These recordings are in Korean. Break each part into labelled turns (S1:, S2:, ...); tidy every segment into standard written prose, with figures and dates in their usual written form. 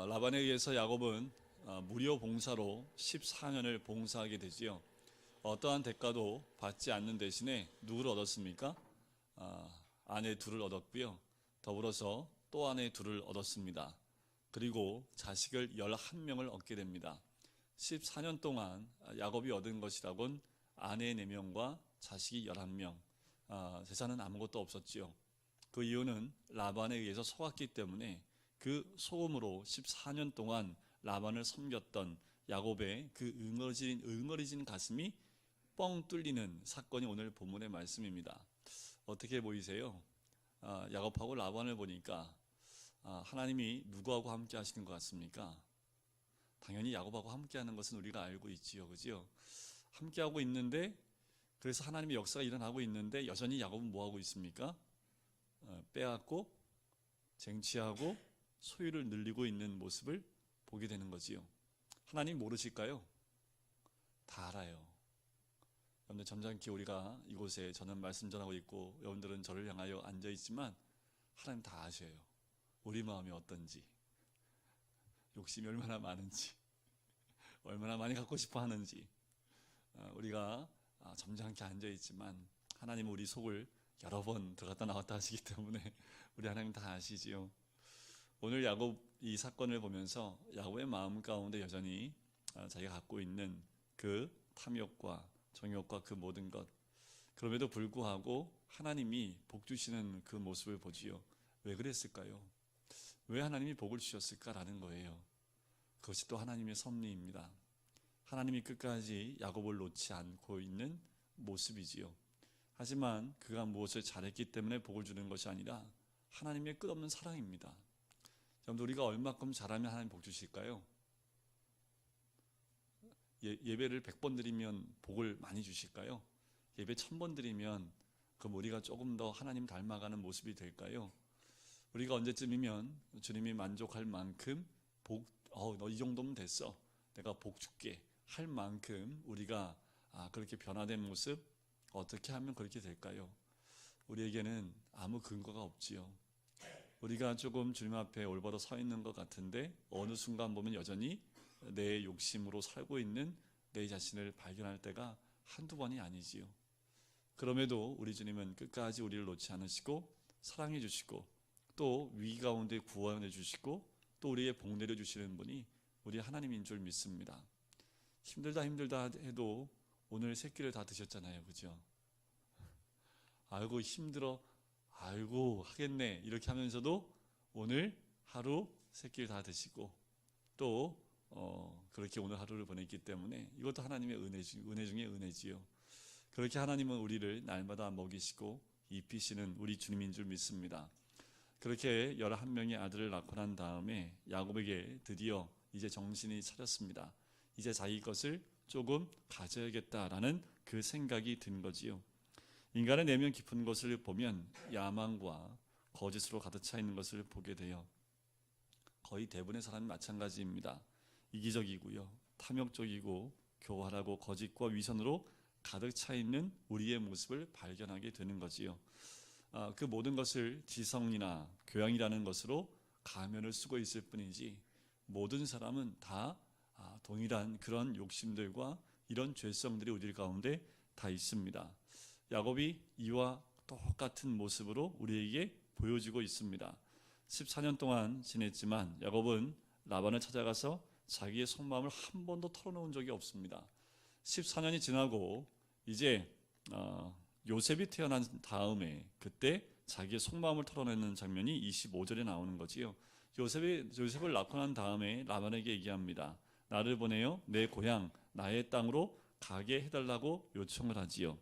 S1: 라반에 의해서 야곱은 무료 봉사로 14년을 봉사하게 되지요. 어떠한 대가도 받지 않는 대신에 누구를 얻었습니까? 아내 둘을 얻었고요. 더불어서 또 아내 둘을 얻었습니다. 그리고 자식을 11명을 얻게 됩니다. 14년 동안 야곱이 얻은 것이라곤 아내 4명과 자식이 11명, 재산은 아무것도 없었지요. 그 이유는 라반에 의해서 속았기 때문에 그 속음으로 14년 동안 라반을 섬겼던 야곱의 그 응어리진 가슴이 뻥 뚫리는 사건이 오늘 본문의 말씀입니다. 어떻게 보이세요? 야곱하고 라반을 보니까 하나님이 누구하고 함께 하시는 것 같습니까? 당연히 야곱하고 함께 하는 것은 우리가 알고 있지요. 그죠? 함께 하고 있는데, 그래서 하나님의 역사가 일어나고 있는데 여전히 야곱은 뭐 하고 있습니까? 빼앗고 쟁취하고 소유를 늘리고 있는 모습을 보게 되는 거지요. 하나님 모르실까요? 다 알아요. 여러분들 점잖게 우리가 이곳에 저는 말씀 전하고 있고 여러분들은 저를 향하여 앉아 있지만 하나님 다 아셔요. 우리 마음이 어떤지, 욕심이 얼마나 많은지, 얼마나 많이 갖고 싶어 하는지. 우리가 점잖게 앉아 있지만 하나님은 우리 속을 여러 번 들어갔다 나왔다 하시기 때문에 우리 하나님 다 아시지요. 오늘 야곱 이 사건을 보면서 야곱의 마음 가운데 여전히 자기가 갖고 있는 그 탐욕과 정욕과 그 모든 것, 그럼에도 불구하고 하나님이 복 주시는 그 모습을 보지요. 왜 그랬을까요? 왜 하나님이 복을 주셨을까라는 거예요. 그것이 또 하나님의 섭리입니다. 하나님이 끝까지 야곱을 놓지 않고 있는 모습이지요. 하지만 그가 무엇을 잘했기 때문에 복을 주는 것이 아니라 하나님의 끝없는 사랑입니다. 여러분, 우리가 얼마큼 잘하면 하나님 복 주실까요? 예배를 100번 드리면 복을 많이 주실까요? 예배 1000번 드리면 그럼 우리가 조금 더 하나님 닮아가는 모습이 될까요? 우리가 언제쯤이면 주님이 만족할 만큼 너 이 정도면 됐어, 내가 복 줄게 할 만큼 우리가 그렇게 변화된 모습, 어떻게 하면 그렇게 될까요? 우리에게는 아무 근거가 없지요. 우리가 조금 주님 앞에 올바로 서 있는 것 같은데 어느 순간 보면 여전히 내 욕심으로 살고 있는 내 자신을 발견할 때가 한두 번이 아니지요. 그럼에도 우리 주님은 끝까지 우리를 놓지 않으시고 사랑해 주시고 또 위기 가운데 구원해 주시고 또 우리의 복 내려 주시는 분이 우리 하나님인 줄 믿습니다. 힘들다 해도 오늘 세 끼를 다 드셨잖아요. 그죠? 아이고 힘들어, 아이고 하겠네 이렇게 하면서도 오늘 하루 세 끼를 다 드시고 또 그렇게 오늘 하루를 보냈기 때문에 이것도 하나님의 은혜 중에 은혜지요. 그렇게 하나님은 우리를 날마다 먹이시고 입히시는 우리 주님인 줄 믿습니다. 그렇게 11명의 아들을 낳고 난 다음에 야곱에게 드디어 이제 정신이 차렸습니다. 이제 자기 것을 조금 가져야겠다라는 그 생각이 든 거지요. 인간의 내면 깊은 것을 보면 야망과 거짓으로 가득 차 있는 것을 보게 돼요. 거의 대부분의 사람이 마찬가지입니다. 이기적이고요, 탐욕적이고 교활하고 거짓과 위선으로 가득 차 있는 우리의 모습을 발견하게 되는 거지요. 그 모든 것을 지성이나 교양이라는 것으로 가면을 쓰고 있을 뿐이지 모든 사람은 다 동일한 그런 욕심들과 이런 죄성들이 우리 가운데 다 있습니다. 야곱이 이와 똑같은 모습으로 우리에게 보여주고 있습니다. 14년 동안 지냈지만 야곱은 라반을 찾아가서 자기의 속마음을 한 번도 털어놓은 적이 없습니다. 14년이 지나고 이제 요셉이 태어난 다음에 그때 자기의 속마음을 털어내는 장면이 25절에 나오는 거지요. 요셉을 낳고 난 다음에 라반에게 얘기합니다. 나를 보내어 내 고향 나의 땅으로 가게 해달라고 요청을 하지요.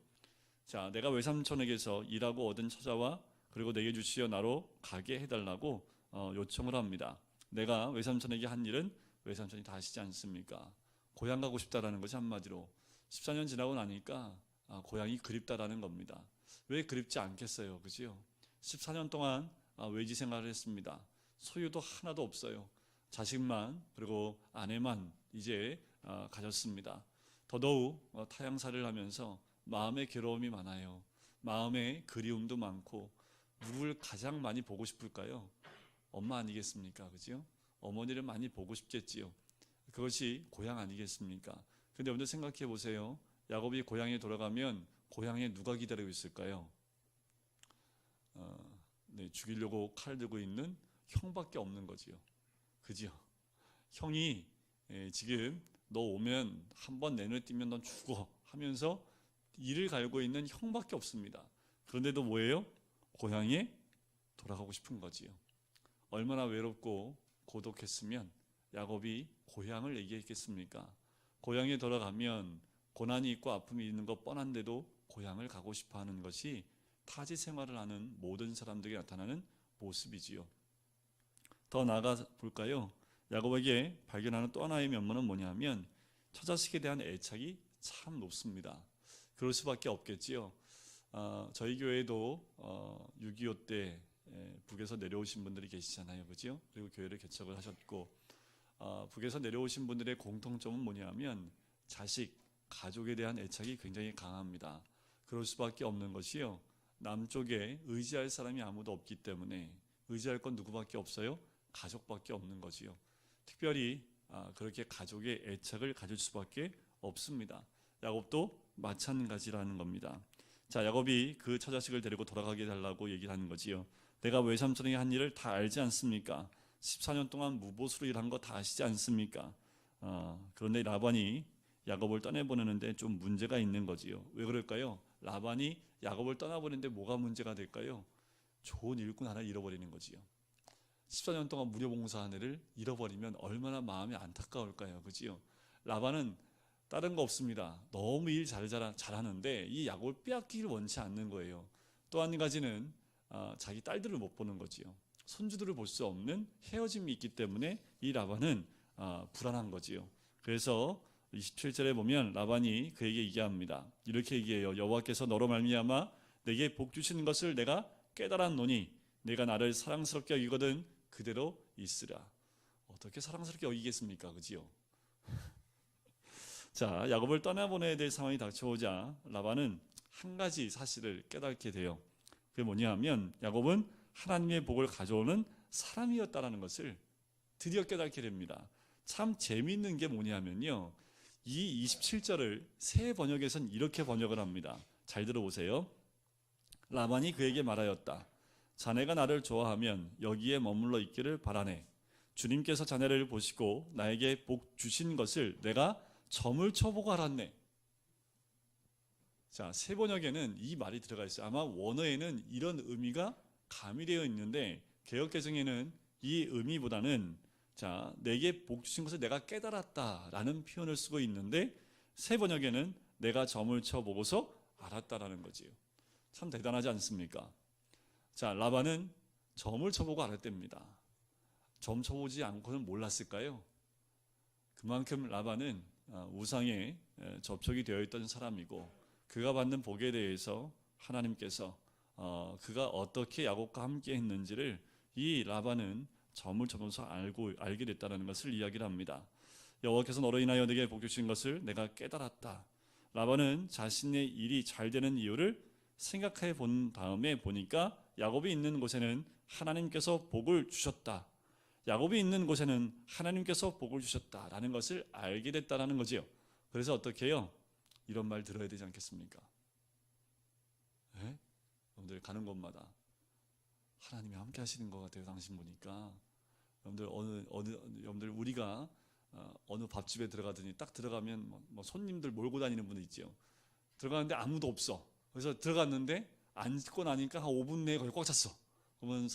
S1: 자, 내가 외삼촌에게서 일하고 얻은 처자와 그리고 내게 주시어 나로 가게 해달라고 요청을 합니다. 내가 외삼촌에게 한 일은 외삼촌이 다 하시지 않습니까? 고향 가고 싶다라는 것이 한마디로 14년 지나고 나니까 고향이 그립다라는 겁니다. 왜 그립지 않겠어요, 그죠? 14년 동안 외지 생활을 했습니다. 소유도 하나도 없어요. 자식만 그리고 아내만 이제 가졌습니다. 더더욱 타향살이를 하면서 마음의 괴로움이 많아요. 마음의 그리움도 많고 누굴 가장 많이 보고 싶을까요? 엄마 아니겠습니까? 그죠? 어머니를 많이 보고 싶겠지요. 그것이 고향 아니겠습니까? 근데 여러분들 생각해 보세요. 야곱이 고향에 돌아가면 고향에 누가 기다리고 있을까요? 네, 죽이려고 칼 들고 있는 형밖에 없는 거지요. 그죠? 형이 지금 너 오면 한번 내 눈에 띄면 넌 죽어 하면서 이를 갈고 있는 형밖에 없습니다. 그런데도 뭐예요? 고향에 돌아가고 싶은 거지요. 얼마나 외롭고 고독했으면 야곱이 고향을 얘기했겠습니까? 고향에 돌아가면 고난이 있고 아픔이 있는 것 뻔한데도 고향을 가고 싶어 하는 것이 타지 생활을 하는 모든 사람들에게 나타나는 모습이지요. 더 나아가 볼까요? 야곱에게 발견하는 또 하나의 면모는 뭐냐면 처자식에 대한 애착이 참 높습니다. 그럴 수밖에 없겠지요. 저희 교회도 6.25 때 북에서 내려오신 분들이 계시잖아요, 그죠? 그리고 교회를 개척을 하셨고 북에서 내려오신 분들의 공통점은 뭐냐면 자식, 가족에 대한 애착이 굉장히 강합니다. 그럴 수밖에 없는 것이요. 남쪽에 의지할 사람이 아무도 없기 때문에 의지할 건 누구밖에 없어요? 가족밖에 없는 거지요. 특별히 그렇게 가족의 애착을 가질 수밖에 없습니다. 야곱도 마찬가지라는 겁니다. 자, 야곱이 그 처자식을 데리고 돌아가게 달라고 얘기를 하는 거지요. 내가 외삼촌에게 한 일을 다 알지 않습니까? 14년 동안 무보수로 일한 거 다 아시지 않습니까? 그런데 라반이 야곱을 떠내보내는데 좀 문제가 있는 거지요. 왜 그럴까요? 라반이 야곱을 떠나보내는데 뭐가 문제가 될까요? 좋은 일꾼 하나 잃어버리는 거지요. 14년 동안 무료봉사한 애를 잃어버리면 얼마나 마음이 안타까울까요? 그지요? 라반은 다른 거 없습니다. 너무 일 잘하는데 이 야곱을 빼앗기를 원치 않는 거예요. 또 한 가지는 자기 딸들을 못 보는 거지요. 손주들을 볼 수 없는 헤어짐이 있기 때문에 이 라반은 불안한 거지요. 그래서 27절에 보면 라반이 그에게 얘기합니다. 이렇게 얘기해요. 여호와께서 너로 말미암아 내게 복 주시는 것을 내가 깨달았노니 내가 나를 사랑스럽게 여기거든 그대로 있으라. 어떻게 사랑스럽게 여기겠습니까? 그지요? 자, 야곱을 떠나보내야 될 상황이 닥쳐오자 라반은 한 가지 사실을 깨닫게 돼요. 그게 뭐냐 하면 야곱은 하나님의 복을 가져오는 사람이었다라는 것을 드디어 깨닫게 됩니다. 참 재미있는 게 뭐냐면요. 이 27절을 새 번역에서는 이렇게 번역을 합니다. 잘 들어보세요. 라반이 그에게 말하였다. 자네가 나를 좋아하면 여기에 머물러 있기를 바라네. 주님께서 자네를 보시고 나에게 복 주신 것을 내가 점을 쳐보고 알았네. 자, 새 번역에는 이 말이 들어가 있어요. 아마 원어에는 이런 의미가 가미되어 있는데 개역개정에는 이 의미보다는 자, 내게 복 주신 것을 내가 깨달았다라는 표현을 쓰고 있는데 새 번역에는 내가 점을 쳐보고서 알았다라는 거지요. 참 대단하지 않습니까? 자, 라반은 점을 쳐보고 알았답니다. 점 쳐보지 않고는 몰랐을까요? 그만큼 라반은 우상에 접촉이 되어 있던 사람이고 그가 받는 복에 대해서 하나님께서 그가 어떻게 야곱과 함께 했는지를 이 라반은 점을 쳐보면서 알게 됐다는 것을 이야기를 합니다. 여호와께서 너로 인하여 내게 복 주신 것을 내가 깨달았다. 라반은 자신의 일이 잘 되는 이유를 생각해 본 다음에 보니까 야곱이 있는 곳에는 하나님께서 복을 주셨다. 야곱이 있는 곳에는 하나님께서 복을 주셨다라는 것을 알게 됐다라는 거지요. 그래서 어떻게 해요? 이런 말 들어야 되지 않겠습니까? 네? 여러분들 가는 곳마다 하나님이 함께 하시는 것 같아요. 당신 보니까 여러분들 우리가 어느 밥집에 들어가더니 딱 들어가면 뭐 손님들 몰고 다니는 분이 있죠. 들어가는데 아무도 없어. 그래서 들어갔는데 앉고 나니까 한 5분 내에 거의 꽉 찼어. 그러면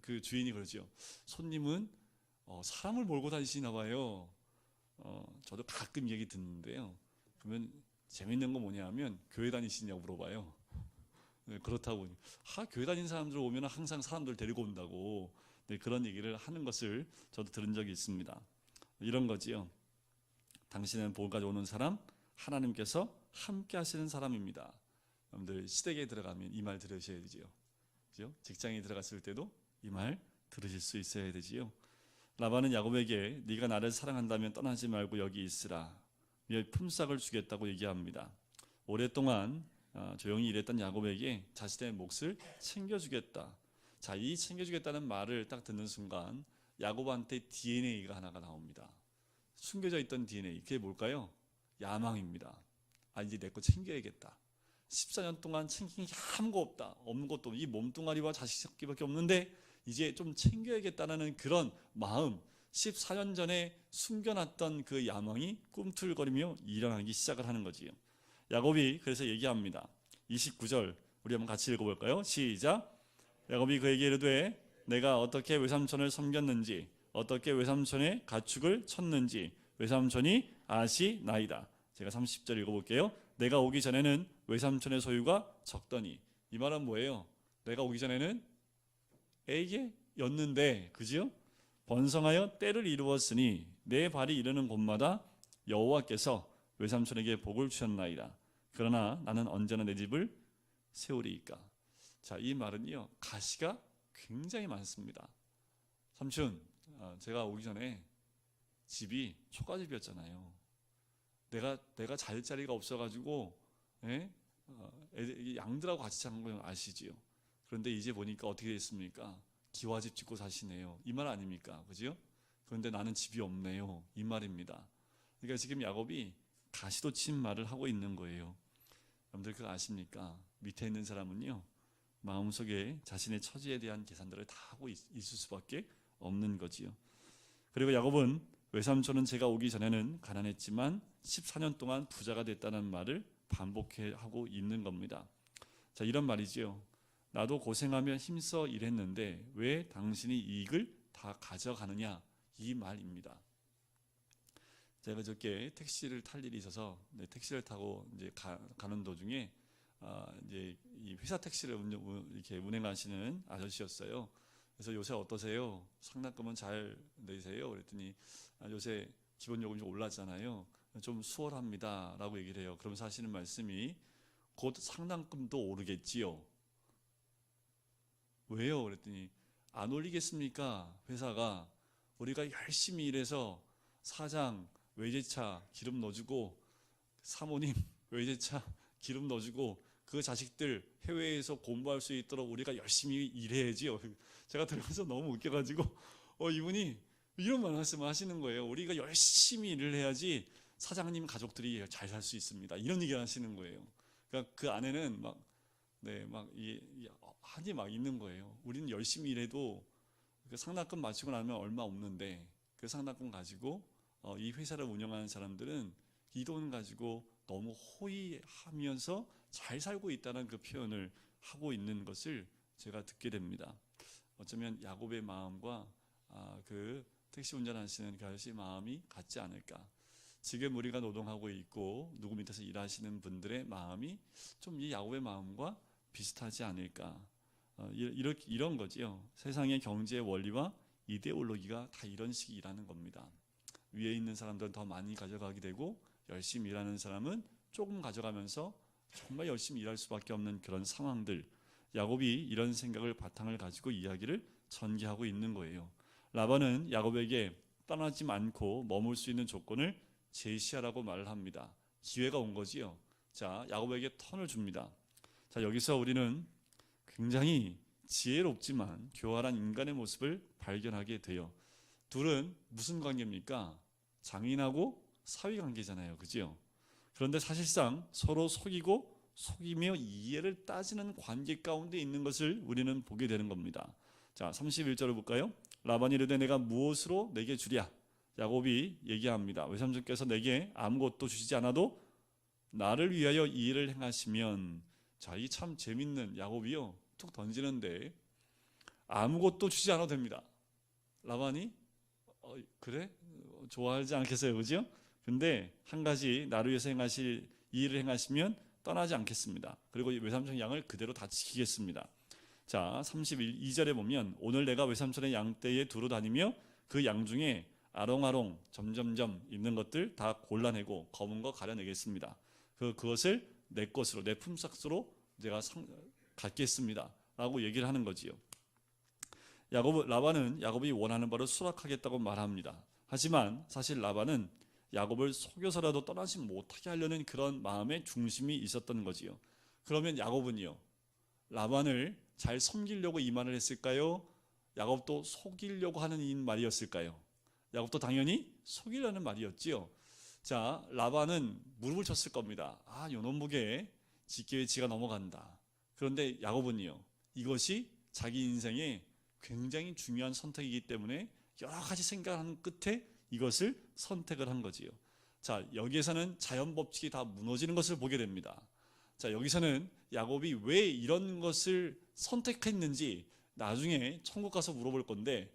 S1: 그 주인이 그러죠. 손님은 사람을 몰고 다니시나 봐요. 저도 가끔 얘기 듣는데요. 그러면 재밌는 거 뭐냐면 교회 다니시냐고 물어봐요. 네, 그렇다고 교회 다니는 사람들 오면 항상 사람들 데리고 온다고 네, 그런 얘기를 하는 것을 저도 들은 적이 있습니다. 이런 거지요. 당신은 복 가져오는 사람, 하나님께서 함께 하시는 사람입니다. 여러분들 시댁에 들어가면 이 말 들으셔야 되지요. 그죠? 직장에 들어갔을 때도 이 말 들으실 수 있어야 되지요. 라반은 야곱에게 네가 나를 사랑한다면 떠나지 말고 여기 있으라. 품삯을 주겠다고 얘기합니다. 오랫동안 조용히 일했던 야곱에게 자신의 몫을 챙겨주겠다. 자, 이 챙겨주겠다는 말을 딱 듣는 순간 야곱한테 DNA가 하나가 나옵니다. 숨겨져 있던 DNA, 그게 뭘까요? 야망입니다. 이제 내 거 챙겨야겠다. 14년 동안 챙긴 게 아무것도 이 몸뚱아리와 자식 새끼밖에 없는데 이제 좀 챙겨야겠다는 그런 마음, 14년 전에 숨겨놨던 그 야망이 꿈틀거리며 일어나기 시작을 하는 거지요. 야곱이 그래서 얘기합니다. 29절 우리 한번 같이 읽어볼까요? 시작. 야곱이 그에게 이르되 내가 어떻게 외삼촌을 섬겼는지 어떻게 외삼촌의 가축을 쳤는지 외삼촌이 아시나이다. 제가 30절 읽어볼게요. 내가 오기 전에는 외삼촌의 소유가 적더니. 이 말은 뭐예요? 내가 오기 전에는 애게였는데, 그지요? 번성하여 때를 이루었으니 내 발이 이르는 곳마다 여호와께서 외삼촌에게 복을 주셨나이다. 그러나 나는 언제나 내 집을 세우리이까. 자, 이 말은요 가시가 굉장히 많습니다. 삼촌, 제가 오기 전에 집이 초가집이었잖아요. 내가 잘 자리가 없어가지고 양들하고 같이 사는 거 아시지요? 그런데 이제 보니까 어떻게 됐습니까? 기와집 짓고 사시네요. 이 말 아닙니까? 그죠? 그런데 나는 집이 없네요. 이 말입니다. 그러니까 지금 야곱이 가시돋친 말을 하고 있는 거예요. 여러분들 그거 아십니까? 밑에 있는 사람은요 마음속에 자신의 처지에 대한 계산들을 다 하고 있을 수밖에 없는 거지요. 그리고 야곱은 외삼촌은 제가 오기 전에는 가난했지만 14년 동안 부자가 됐다는 말을 반복하고 있는 겁니다. 자, 이런 말이지요. 나도 고생하며 힘써 일했는데 왜 당신이 이익을 다 가져가느냐, 이 말입니다. 제가 그저께 택시를 탈 일이 있어서 택시를 타고 이제 가는 도중에 이제 이 회사 택시를 이렇게 운행하시는 아저씨였어요. 그래서 요새 어떠세요? 상납금은 잘 내세요? 그랬더니 요새 기본 요금이 좀 올랐잖아요. 좀 수월합니다 라고 얘기를 해요. 그러면서 하시는 말씀이 곧 상납금도 오르겠지요. 왜요? 그랬더니 안 올리겠습니까? 회사가 우리가 열심히 일해서 사장 외제차 기름 넣어주고 사모님 외제차 기름 넣어주고 그 자식들 해외에서 공부할 수 있도록 우리가 열심히 일해야지요. 제가 들으면서 너무 웃겨가지고 이분이 이런 말씀을 하시는 거예요. 우리가 열심히 일을 해야지 사장님 가족들이 잘 살 수 있습니다. 이런 얘기를 하시는 거예요. 그러니까 그 안에는 한이 막 있는 거예요. 우리는 열심히 일해도 그 상납금 맞추고 나면 얼마 없는데 그 상납금 가지고 이 회사를 운영하는 사람들은 이 돈 가지고 너무 호의하면서 잘 살고 있다는 그 표현을 하고 있는 것을 제가 듣게 됩니다. 어쩌면 야곱의 마음과 그 택시 운전하시는 그 아저씨 마음이 같지 않을까. 지금 우리가 노동하고 있고 누구 밑에서 일하시는 분들의 마음이 좀 이 야곱의 마음과 비슷하지 않을까. 이런 거지요. 세상의 경제 원리와 이데올로기가 다 이런 식이라는 겁니다. 위에 있는 사람들은 더 많이 가져가게 되고 열심히 일하는 사람은 조금 가져가면서 정말 열심히 일할 수밖에 없는 그런 상황들. 야곱이 이런 생각을 바탕을 가지고 이야기를 전개하고 있는 거예요. 라반은 야곱에게 떠나지 않고 머물 수 있는 조건을 제시하라고 말을 합니다. 기회가 온 거지요. 자, 야곱에게 턴을 줍니다. 자, 여기서 우리는 굉장히 지혜롭지만 교활한 인간의 모습을 발견하게 돼요. 둘은 무슨 관계입니까? 장인하고 사위 관계잖아요. 그죠? 그런데 사실상 서로 속이고 속이며 이해를 따지는 관계 가운데 있는 것을 우리는 보게 되는 겁니다. 자, 31절을 볼까요? 라반이 이르되 내가 무엇으로 내게 주랴? 야곱이 얘기합니다. 외삼촌께서 내게 아무것도 주시지 않아도 나를 위하여 이 일을 행하시면. 자, 이 참 재밌는 야곱이요. 툭 던지는데 아무것도 주지 않아도 됩니다. 라반이 그래? 좋아하지 않겠어요, 그죠? 근데 한 가지 나를 위해서 행하실 이 일을 행하시면 떠나지 않겠습니다. 그리고 외삼촌 양을 그대로 다 지키겠습니다. 자, 32절에 보면 오늘 내가 외삼촌의 양떼에 두루 다니며 그 양 중에 아롱아롱 점점점 있는 것들 다 골라내고 검은 거 가려내겠습니다. 그것을 내 것으로, 내 품삯으로 내가 갖겠습니다 라고 얘기를 하는 거지요. 라반은 야곱이 원하는 바를 수락하겠다고 말합니다. 하지만 사실 라반은 야곱을 속여서라도 떠나지 못하게 하려는 그런 마음의 중심이 있었던 거지요. 그러면 야곱은요, 라반을 잘 섬기려고 이 말을 했을까요? 야곱도 속이려고 하는 이 말이었을까요? 야곱도 당연히 속이려는 말이었지요. 자, 라반은 무릎을 쳤을 겁니다. 요놈 보게 지게에 지가 넘어간다. 그런데 야곱은요, 이것이 자기 인생에 굉장히 중요한 선택이기 때문에 여러 가지 생각하는 끝에 이것을 선택을 한 거지요. 자, 여기에서는 자연 법칙이 다 무너지는 것을 보게 됩니다. 자, 여기서는 야곱이 왜 이런 것을 선택했는지 나중에 천국 가서 물어볼 건데,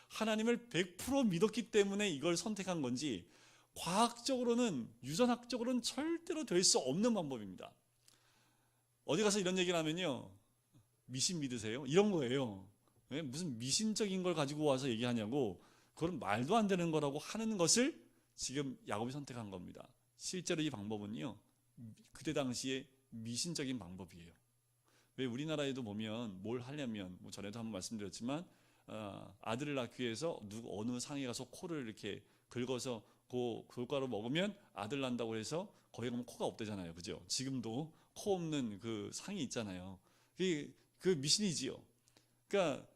S1: 하나님을 100% 믿었기 때문에 이걸 선택한 건지 과학적으로는, 유전학적으로는 절대로 될 수 없는 방법입니다. 어디 가서 이런 얘기를 하면요, 미신 믿으세요? 이런 거예요. 무슨 미신적인 걸 가지고 와서 얘기하냐고. 그건 말도 안 되는 거라고 하는 것을 지금 야곱이 선택한 겁니다. 실제로 이 방법은요, 그때 당시에 미신적인 방법이에요. 왜 우리나라에도 보면 뭘 하려면, 전에도 한번 말씀드렸지만, 아들을 낳기 위해서 어느 상에 가서 코를 이렇게 긁어서 그 교과로 먹으면 아들 난다고 해서 거기 가면 코가 없대잖아요. 그죠? 지금도 코 없는 그 상이 있잖아요. 그 미신이지요. 그러니까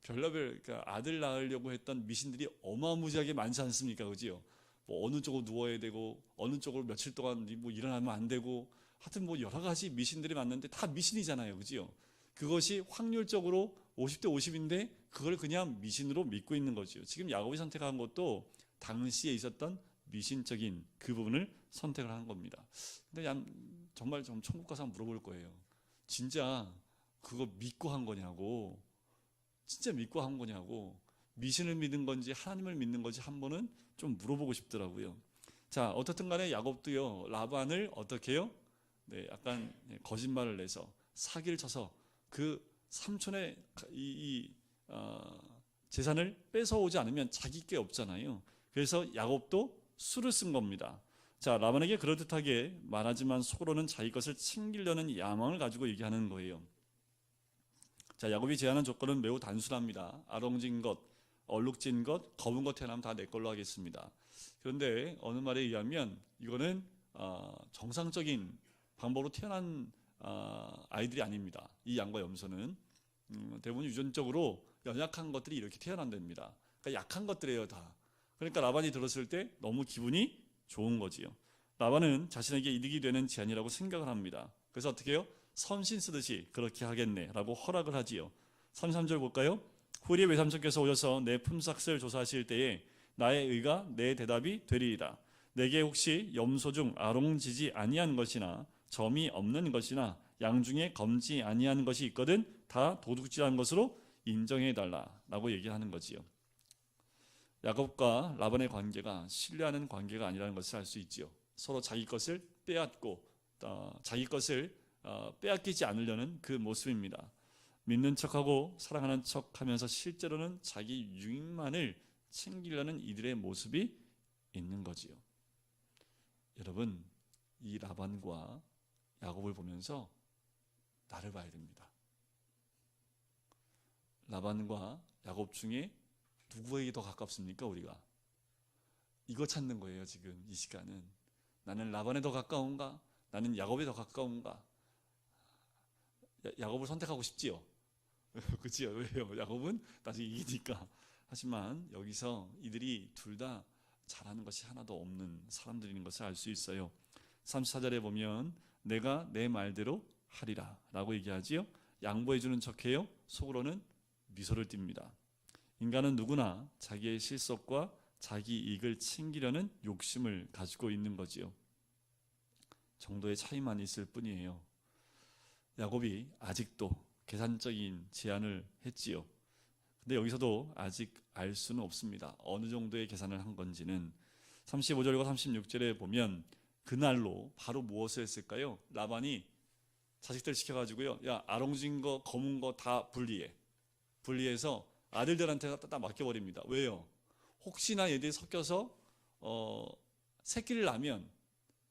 S1: 별나별, 그러니까 아들 낳으려고 했던 미신들이 어마무지하게 많지 않습니까? 그죠? 어느 쪽으로 누워야 되고, 어느 쪽으로 며칠 동안 일어나면 안 되고, 하여튼 여러 가지 미신들이 많는데 다 미신이잖아요. 그죠? 그것이 확률적으로 50대 50인데 그걸 그냥 미신으로 믿고 있는 거죠. 지금 야곱이 선택한 것도 당시에 있었던 미신적인 그 부분을 선택을 한 겁니다. 근데 정말 좀 천국 가서 물어볼 거예요. 진짜 그거 믿고 한 거냐고. 진짜 믿고 한 거냐고. 미신을 믿는 건지 하나님을 믿는 건지 한 번은 좀 물어보고 싶더라고요. 자, 어떻든 간에 야곱도요, 라반을 어떻게 해요? 약간 거짓말을 내서 사기를 쳐서 그 삼촌의 재산을 뺏어오지 않으면 자기 게 없잖아요. 그래서 야곱도 수를 쓴 겁니다. 자, 라반에게 그럴듯하게 말하지만 속으로는 자기 것을 챙기려는 야망을 가지고 얘기하는 거예요. 자, 야곱이 제안한 조건은 매우 단순합니다. 아롱진 것, 얼룩진 것, 검은 것 태어나면 다 내 걸로 하겠습니다. 그런데 어느 말에 의하면 이거는 정상적인 방법으로 태어난 아이들이 아닙니다. 이 양과 염소는 대부분 유전적으로 연약한 것들이 이렇게 태어난답니다. 그러니까 약한 것들이에요, 다. 그러니까 라반이 들었을 때 너무 기분이 좋은 거지요. 라반은 자신에게 이득이 되는 제안이라고 생각을 합니다. 그래서 어떻게 해요? 선신 쓰듯이 그렇게 하겠네 라고 허락을 하지요. 33절 볼까요? 후리의 외삼촌께서 오셔서 내 품삯을 조사하실 때에 나의 의가 내 대답이 되리이다. 내게 혹시 염소 중 아롱지지 아니한 것이나 점이 없는 것이나 양 중에 검지 아니한 것이 있거든 다 도둑질한 것으로 인정해달라 라고 얘기하는 거지요. 야곱과 라반의 관계가 신뢰하는 관계가 아니라는 것을 알 수 있지요. 서로 자기 것을 빼앗고 자기 것을 빼앗기지 않으려는 그 모습입니다. 믿는 척하고 사랑하는 척하면서 실제로는 자기 유익만을 챙기려는 이들의 모습이 있는 거지요. 여러분, 이 라반과 야곱을 보면서 나를 봐야 됩니다. 라반과 야곱 중에 누구에게 더 가깝습니까? 우리가 이거 찾는 거예요. 지금 이 시간은 나는 라반에 더 가까운가? 나는 야곱에 더 가까운가? 야곱을 선택하고 싶지요. 그치요? 왜요? 야곱은 나중에 이기니까. 하지만 여기서 이들이 둘 다 잘하는 것이 하나도 없는 사람들인 것을 알 수 있어요. 34절에 보면 내가 내 말대로 하리라 라고 얘기하지요. 양보해주는 척해요. 속으로는 미소를 띱니다. 인간은 누구나 자기의 실속과 자기 이익을 챙기려는 욕심을 가지고 있는 거지요. 정도의 차이만 있을 뿐이에요. 야곱이 아직도 계산적인 제안을 했지요. 근데 여기서도 아직 알 수는 없습니다. 어느 정도의 계산을 한 건지는. 35절과 36절에 보면 그날로 바로 무엇을 했을까요? 라반이 자식들 시켜가지고요, 야, 아롱진 거 검은 거 다 분리해서 아들들한테 갖다 맡겨버립니다. 왜요? 혹시나 얘들이 섞여서 새끼를 낳으면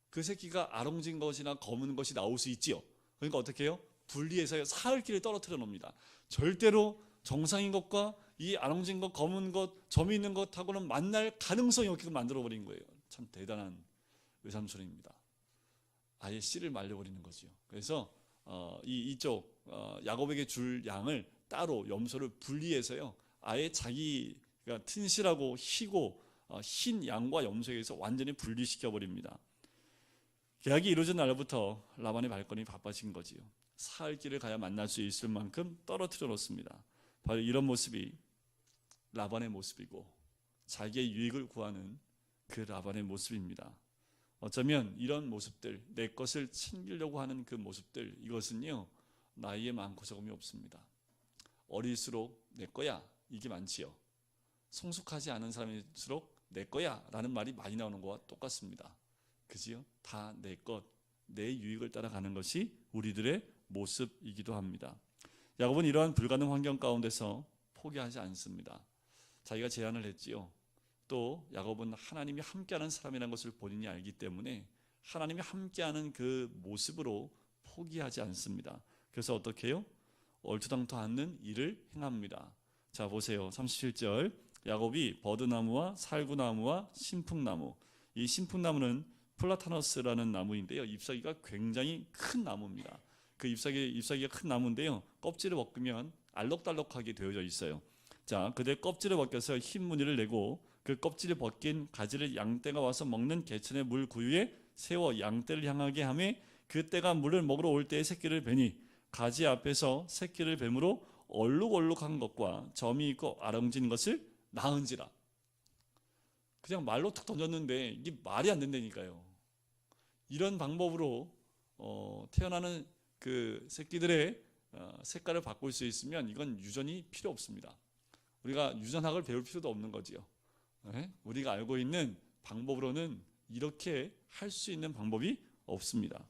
S1: 그 새끼가 아롱진 것이나 검은 것이 나올 수 있지요. 그러니까 어떻게 해요? 분리해서 사흘길을 떨어뜨려 놓습니다. 절대로 정상인 것과 이 아롱진 것, 검은 것, 점이 있는 것하고는 만날 가능성이 없게끔 만들어버린 거예요. 참 대단한 외삼촌입니다. 아예 씨를 말려버리는 거죠. 그래서 이쪽 야곱에게 줄 양을 따로 염소를 분리해서요, 아예 자기가 튼실하고 희고 흰 양과 염소에 의해서 완전히 분리시켜 버립니다. 계약이 이루어진 날부터 라반의 발걸음이 바빠진 거지요. 사흘 길을 가야 만날 수 있을 만큼 떨어뜨려 놓습니다. 바로 이런 모습이 라반의 모습이고 자기의 유익을 구하는 그 라반의 모습입니다. 어쩌면 이런 모습들, 내 것을 챙기려고 하는 그 모습들, 이것은요 나이에 많고 적음이 없습니다. 어릴수록 내 거야 이게 많지요. 성숙하지 않은 사람일수록 내 거야 라는 말이 많이 나오는 것과 똑같습니다. 그지요? 다 내 것, 내 유익을 따라가는 것이 우리들의 모습이기도 합니다. 야곱은 이러한 불가능 환경 가운데서 포기하지 않습니다. 자기가 제안을 했지요. 또 야곱은 하나님이 함께하는 사람이라는 것을 본인이 알기 때문에 하나님이 함께하는 그 모습으로 포기하지 않습니다. 그래서 어떻게 해요? 얼토당토 않는 일을 행합니다. 자 보세요. 37절 야곱이 버드나무와 살구나무와 신풍나무, 이 신풍나무는 플라타너스라는 나무인데요, 잎사귀가 굉장히 큰 나무입니다. 그 잎사귀가 큰 나무인데요, 껍질을 벗기면 알록달록하게 되어져 있어요. 자, 그대 껍질을 벗겨서 흰 무늬를 내고 그 껍질을 벗긴 가지를 양떼가 와서 먹는 개천의 물 구유에 세워 양떼를 향하게 하매 그 떼가 물을 먹으러 올 때의 새끼를 베니 가지 앞에서 새끼를 뱀으로 얼룩얼룩한 것과 점이 있고 아렁진 것을 낳은지라. 그냥 말로 툭 던졌는데 이게 말이 안 된다니까요. 이런 방법으로 태어나는 그 새끼들의 색깔을 바꿀 수 있으면 이건 유전이 필요 없습니다. 우리가 유전학을 배울 필요도 없는 거지요. 네? 우리가 알고 있는 방법으로는 이렇게 할 수 있는 방법이 없습니다.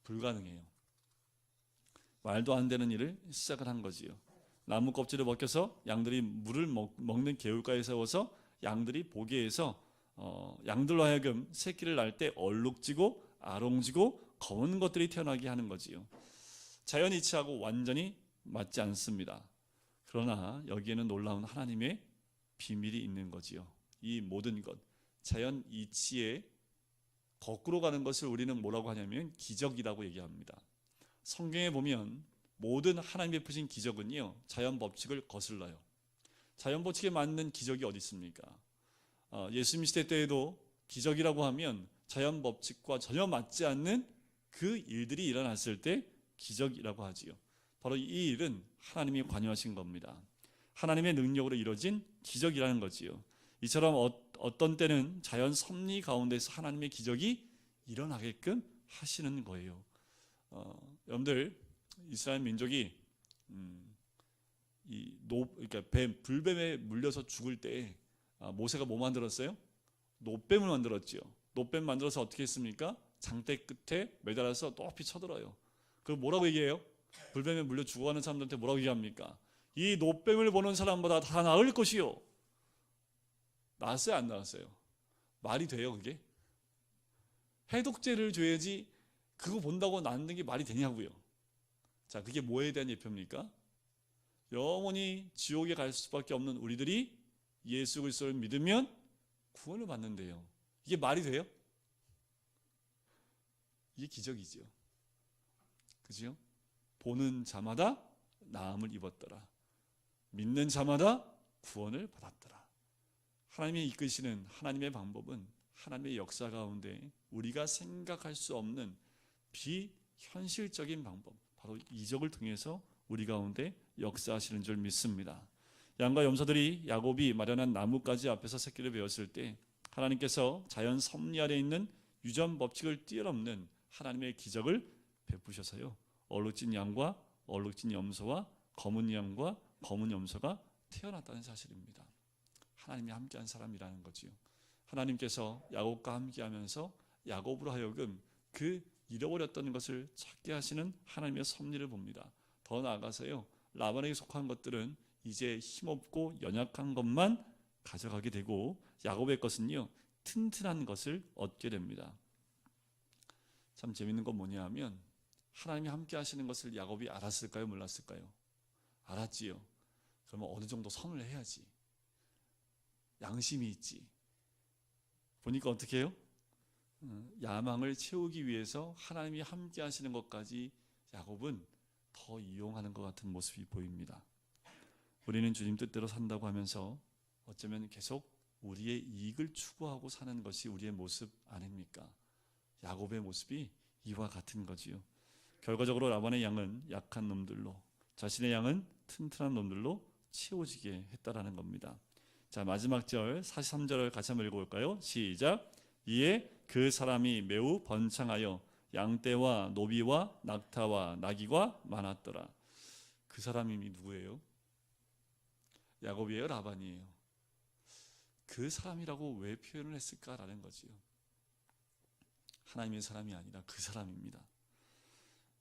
S1: 불가능해요. 말도 안 되는 일을 시작을 한 거지요. 나무 껍질을 벗겨서 양들이 물을 먹는 개울가에 세워서 양들이 보게 해서 양들로 하여금 새끼를 낳을 때 얼룩지고 아롱지고 검은 것들이 태어나게 하는 거지요. 자연 이치하고 완전히 맞지 않습니다. 그러나 여기에는 놀라운 하나님의 비밀이 있는 거지요. 이 모든 것, 자연 이치에 거꾸로 가는 것을 우리는 뭐라고 하냐면 기적이라고 얘기합니다. 성경에 보면 모든 하나님 베푸신 기적은요, 자연 법칙을 거슬러요. 자연 법칙에 맞는 기적이 어디 있습니까? 예수님 시대 때에도 기적이라고 하면 자연 법칙과 전혀 맞지 않는 그 일들이 일어났을 때 기적이라고 하지요. 바로 이 일은 하나님이 관여하신 겁니다. 하나님의 능력으로 이루어진 기적이라는 거지요. 이처럼 어떤 때는 자연 섭리 가운데서 하나님의 기적이 일어나게끔 하시는 거예요. 여러분들 이스라엘 민족이 그러니까 불뱀에 물려서 죽을 때 모세가 뭐 만들었어요? 노뱀을 만들었지요. 노뱀 만들어서 어떻게 했습니까? 장대 끝에 매달아서 높이 쳐들어요. 그럼 뭐라고 얘기해요? 불뱀에 물려 죽어가는 사람들한테 뭐라고 얘기합니까? 이 노뱀을 보는 사람보다 다 나을 것이요. 나았어요? 안 나았어요? 말이 돼요 그게? 해독제를 줘야지 그거 본다고 낫는 게 말이 되냐고요. 자, 그게 뭐에 대한 예표입니까? 영원히 지옥에 갈 수밖에 없는 우리들이 예수 그리스도를 믿으면 구원을 받는데요. 이게 말이 돼요? 이게 기적이죠. 그죠? 보는 자마다 나음을 입었더라. 믿는 자마다 구원을 받았더라. 하나님이 이끄시는 하나님의 방법은 하나님의 역사 가운데 우리가 생각할 수 없는 비현실적인 방법, 바로 이적을 통해서 우리 가운데 역사하시는 줄 믿습니다. 양과 염소들이 야곱이 마련한 나뭇가지 앞에서 새끼를 베었을 때 하나님께서 자연 섭리 아래 있는 유전 법칙을 뛰어넘는 하나님의 기적을 베푸셔서요, 얼룩진 양과 얼룩진 염소와 검은 양과 검은 염소가 태어났다는 사실입니다. 하나님이 함께한 사람이라는 거지요. 하나님께서 야곱과 함께하면서 야곱으로 하여금 그 잃어버렸던 것을 찾게 하시는 하나님의 섭리를 봅니다. 더 나아가서요, 라반에게 속한 것들은 이제 힘없고 연약한 것만 가져가게 되고 야곱의 것은요 튼튼한 것을 얻게 됩니다. 참 재밌는 건 뭐냐 하면 하나님이 함께 하시는 것을 야곱이 알았을까요? 몰랐을까요? 알았지요. 그러면 어느 정도 선을 해야지. 양심이 있지. 보니까 어떻게 해요? 야망을 채우기 위해서 하나님이 함께 하시는 것까지 야곱은 더 이용하는 것 같은 모습이 보입니다. 우리는 주님 뜻대로 산다고 하면서 어쩌면 계속 우리의 이익을 추구하고 사는 것이 우리의 모습 아닙니까? 야곱의 모습이 이와 같은 거지요. 결과적으로 라반의 양은 약한 놈들로, 자신의 양은 튼튼한 놈들로 채워지게 했다라는 겁니다. 자, 마지막 절 43절을 같이 한번 읽어볼까요? 시작. 이에 그 사람이 매우 번창하여 양떼와 노비와 낙타와 나귀가 많았더라. 그 사람이 누구예요? 야곱이에요? 라반이에요? 그 사람이라고 왜 표현을 했을까라는 거지요. 하나님의 사람이 아니라 그 사람입니다.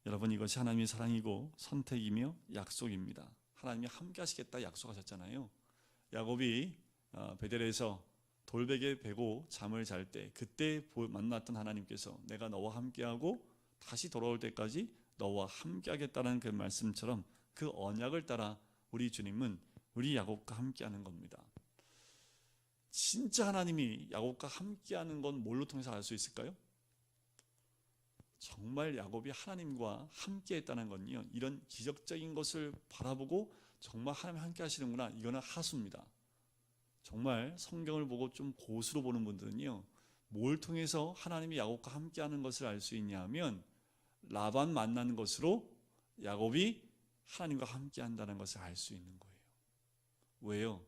S1: 여러분, 이것이 하나님의 사랑이고 선택이며 약속입니다. 하나님이 함께 하시겠다 약속하셨잖아요. 야곱이 베델에서 돌베개 베고 잠을 잘 때 그때 만났던 하나님께서 내가 너와 함께하고 다시 돌아올 때까지 너와 함께하겠다는 그 말씀처럼 그 언약을 따라 우리 주님은 우리 야곱과 함께하는 겁니다. 진짜 하나님이 야곱과 함께하는 건 뭘로 통해서 알 수 있을까요? 정말 야곱이 하나님과 함께했다는 건요, 이런 기적적인 것을 바라보고 정말 하나님 함께 하시는구나, 이거는 하수입니다. 정말 성경을 보고 좀 고수로 보는 분들은요, 뭘 통해서 하나님이 야곱과 함께하는 것을 알 수 있냐 하면 라반 만나는 것으로 야곱이 하나님과 함께한다는 것을 알 수 있는 거예요. 왜요?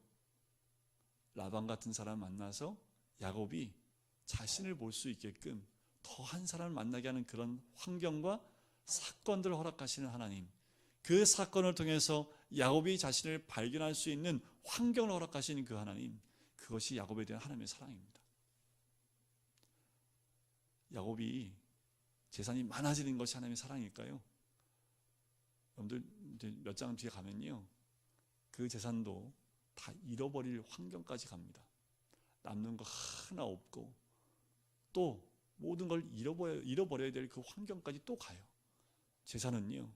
S1: 라반 같은 사람 만나서 야곱이 자신을 볼 수 있게끔 더 한 사람을 만나게 하는 그런 환경과 사건들을 허락하시는 하나님, 그 사건을 통해서 야곱이 자신을 발견할 수 있는 환경을 허락하시는 그 하나님, 그것이 야곱에 대한 하나님의 사랑입니다. 야곱이 재산이 많아지는 것이 하나님의 사랑일까요? 여러분들 몇 장 뒤에 가면요, 그 재산도 다 잃어버릴 환경까지 갑니다. 남는 거 하나 없고 또 모든 걸 잃어버려야 될 그 환경까지 또 가요. 재산은요,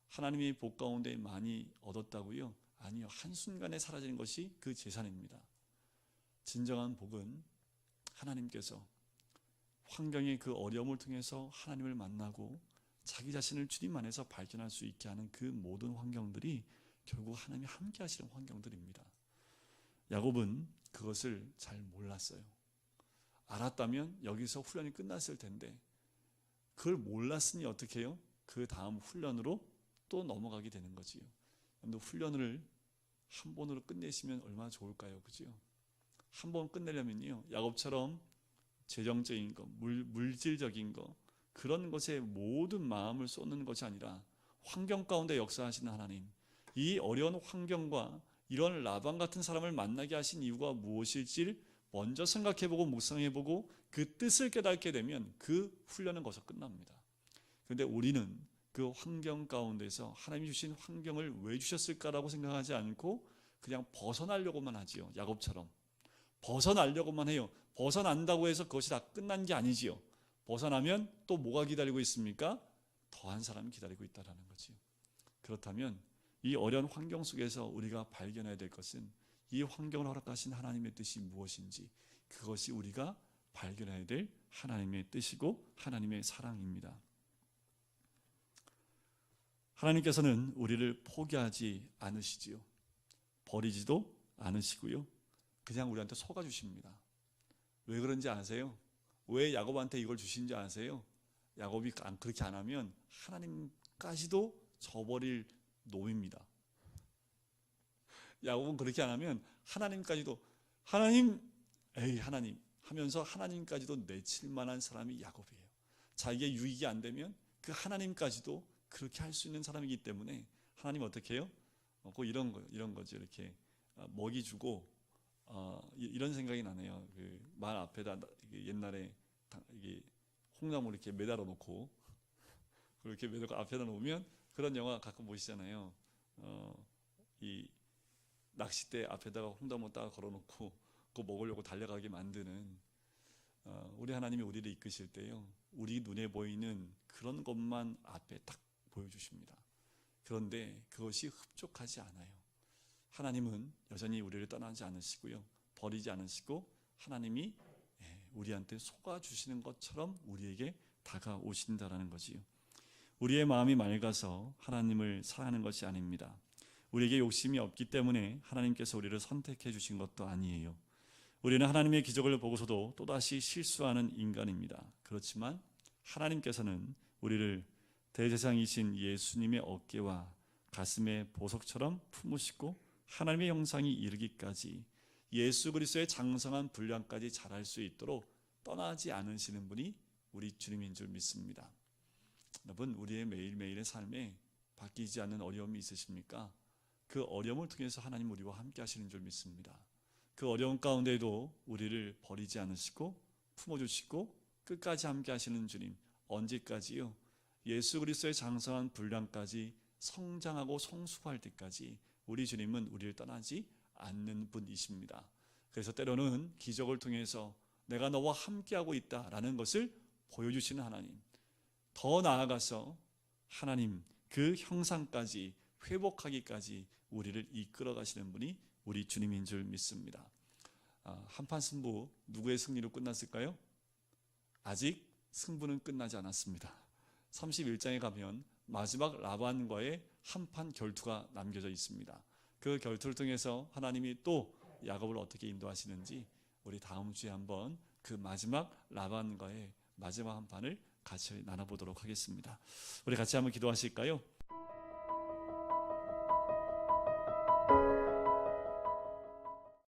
S1: 하나님의 복 가운데 많이 얻었다고요? 아니요, 한순간에 사라지는 것이 그 재산입니다. 진정한 복은 하나님께서 환경의 그 어려움을 통해서 하나님을 만나고 자기 자신을 주님 안에서 발견할 수 있게 하는 그 모든 환경들이 결국 하나님이 함께 하시는 환경들입니다. 야곱은 그것을 잘 몰랐어요. 알았다면 여기서 훈련이 끝났을 텐데 그걸 몰랐으니 어떻게 해요? 그 다음 훈련으로 또 넘어가게 되는 거지요. 훈련을 한 번으로 끝내시면 얼마나 좋을까요? 그죠? 한 번 끝내려면요, 야곱처럼 재정적인 거, 물질적인 거, 그런 것에 모든 마음을 쏟는 것이 아니라 환경 가운데 역사하시는 하나님, 이 어려운 환경과 이런 라반 같은 사람을 만나게 하신 이유가 무엇일지 먼저 생각해보고 묵상해보고 그 뜻을 깨닫게 되면 그 훈련은 거기서 끝납니다. 그런데 우리는 그 환경 가운데서 하나님이 주신 환경을 왜 주셨을까라고 생각하지 않고 그냥 벗어나려고만 하지요. 야곱처럼 벗어나려고만 해요. 벗어난다고 해서 그것이 다 끝난 게 아니지요. 벗어나면 또 뭐가 기다리고 있습니까? 더한 사람이 기다리고 있다는 거지요. 그렇다면 이 어려운 환경 속에서 우리가 발견해야 될 것은 이 환경을 허락하신 하나님의 뜻이 무엇인지, 그것이 우리가 발견해야 될 하나님의 뜻이고 하나님의 사랑입니다. 하나님께서는 우리를 포기하지 않으시지요. 버리지도 않으시고요. 그냥 우리한테 속아주십니다. 왜 그런지 아세요? 왜 야곱한테 이걸 주신지 아세요? 야곱이 그렇게 안 하면 하나님까지도 저버릴 놈입니다. 야곱은 그렇게 안 하면 하나님까지도 하나님 하면서 하나님까지도 내칠 만한 사람이 야곱이에요. 자기의 유익이 안 되면 그 하나님까지도 그렇게 할 수 있는 사람이기 때문에 하나님 어떻게 해요? 꼭 이런 거죠. 이렇게 먹이 주고 이런 생각이 나네요. 그 말 앞에다 옛날에 이게 콩나물 이렇게 매달아 놓고 그렇게 매달아 앞에다 놓으면 그런 영화 가끔 보시잖아요. 이 낚싯대 앞에다가 홈담았다가 걸어놓고 그거 먹으려고 달려가게 만드는 우리 하나님이 우리를 이끄실 때요, 우리 눈에 보이는 그런 것만 앞에 딱 보여주십니다. 그런데 그것이 흡족하지 않아요. 하나님은 여전히 우리를 떠나지 않으시고요, 버리지 않으시고 하나님이 우리한테 속아주시는 것처럼 우리에게 다가오신다라는 거지요. 우리의 마음이 맑아서 하나님을 사랑하는 것이 아닙니다. 우리에게 욕심이 없기 때문에 하나님께서 우리를 선택해 주신 것도 아니에요. 우리는 하나님의 기적을 보고서도 또다시 실수하는 인간입니다. 그렇지만 하나님께서는 우리를 대제사장이신 예수님의 어깨와 가슴의 보석처럼 품으시고 하나님의 형상이 이르기까지 예수 그리스도의 장성한 분량까지 자랄 수 있도록 떠나지 않으시는 분이 우리 주님인 줄 믿습니다. 여러분, 우리의 매일매일의 삶에 바뀌지 않는 어려움이 있으십니까? 그 어려움을 통해서 하나님 우리와 함께 하시는 줄 믿습니다. 그 어려움 가운데에도 우리를 버리지 않으시고 품어주시고 끝까지 함께 하시는 주님, 언제까지요? 예수 그리스도의 장성한 분량까지 성장하고 성숙할 때까지 우리 주님은 우리를 떠나지 않는 분이십니다. 그래서 때로는 기적을 통해서 내가 너와 함께하고 있다라는 것을 보여주시는 하나님, 더 나아가서 하나님 그 형상까지 회복하기까지 우리를 이끌어 가시는 분이 우리 주님인 줄 믿습니다. 한판 승부 누구의 승리로 끝났을까요? 아직 승부는 끝나지 않았습니다. 31장에 가면 마지막 라반과의 한판 결투가 남겨져 있습니다. 그 결투를 통해서 하나님이 또 야곱을 어떻게 인도하시는지 우리 다음 주에 한번 그 마지막 라반과의 마지막 한판을 같이 나눠보도록 하겠습니다. 우리 같이 한번 기도하실까요?